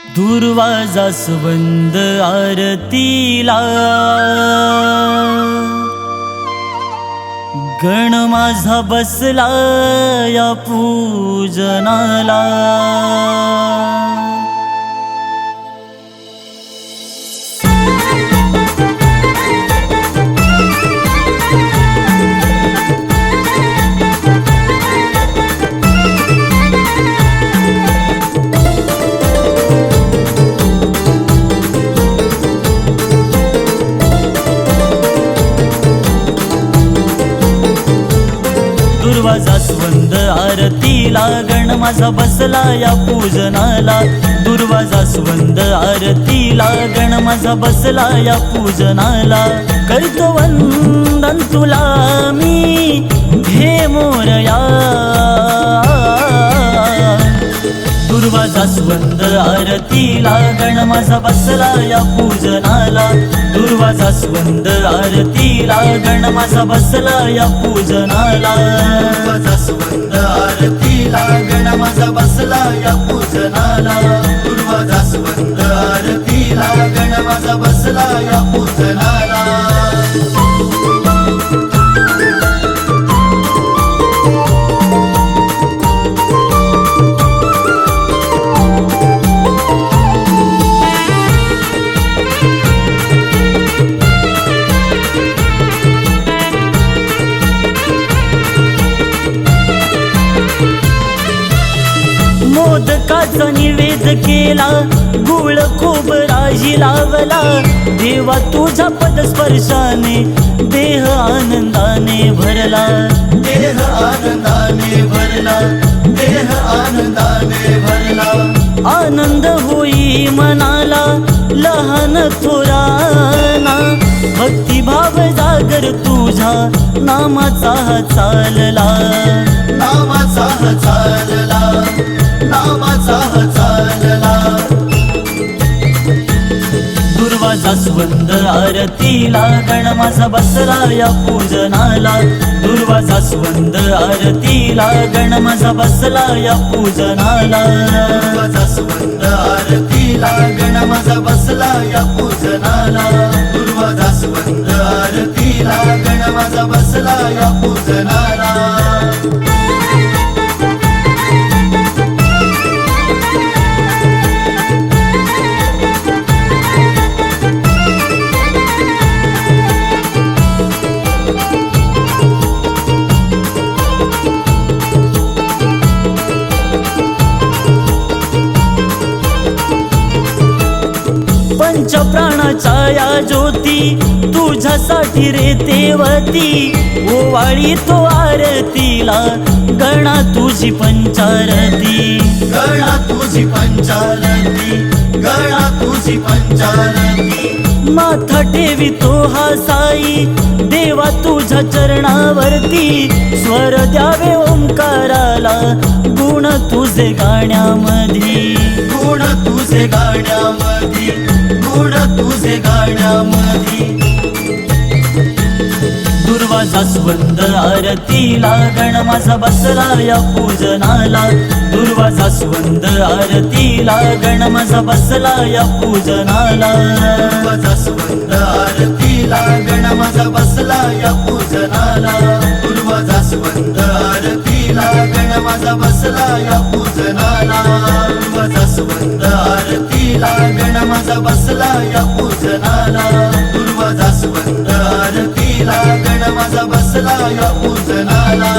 दुर्वा जास्वंद आरतीला, गण माझा बसला या पूजनाला। दुर्वा जास्वंद आरतीला, गण माझा बसला या पूजनाला। दुर्वा जास्वंद आरतीला, गण माझा बसला या पूजनाला। करतो वंदन तुला मी हे मोरया। दुर्वा जास्वंद आरतीला, गण माझा बसला या पूजनाला। दुर्वा जास्वंद आरतीला, गण माझा बसला या पूजनाला। दुर्वा जास्वंद आरतीला, गण माझा बसला या पूजनाला। दुर्वा जास्वंद आरतीला, गण माझा बसला या पूजनाला। मोदकाचा निवेद केला, गुळ खोबराजी लावला। देवा तुझ्या पदस्पर्शाने देह आनंदाने भरला। देह आनंदाने भरला, देह आनंदाने भरला। आनंद होई मनाला लहान थोराना, भक्तिभाव जागर तुझ्या नामाचा चालला। नामाचा चालला, नामाचा चालला। दुर्वा जास्वंद आरतीला, गण माझा बसला या पूजनाला। दुर्वा जास्वंद आरतीला, गण माझा बसला या पूजनाला। दुर्वा जास्वंद आरतीला, गण माझा बसला या पूजनाला। दुर्वा जास्वंद आरतीला, गण माझा बसला या पूजनाला। पंच प्राणाच्या या ज्योती तुझ्यासाठी रे देवती। ओवाळी तो आरतीला, गणा तुझी पंचारती। गणा तुझी पंचारती, गणा तुझी पंचारती। माथा ठेवी तो हा साई देवा तुझ्या चरणावरती। स्वर द्यावे ओंकाराला, गुण तुझे गाण्यामध्ये। गुण तुझे गाण्यामध्ये, गुण तुझे गाण्यामध्ये। दुर्वा जास्वंद आरतीला, गण माझा बसला या पूजनाला। दुर्वा जास्वंद आरतीला, गण माझा बसला या पूजनाला। दुर्वा जास्वंद आरतीला, गण माझा बसला या पूजनाला। दुर्वा जास्वंद आरतीला, गण माझा बसला या पूजनाला। दुर्वा जास्वंद आरतीला, गण माझा बसला या पूजनाला। दुर्वा जास्वंद आरतीला, गण माझा बसला या पूजनाला।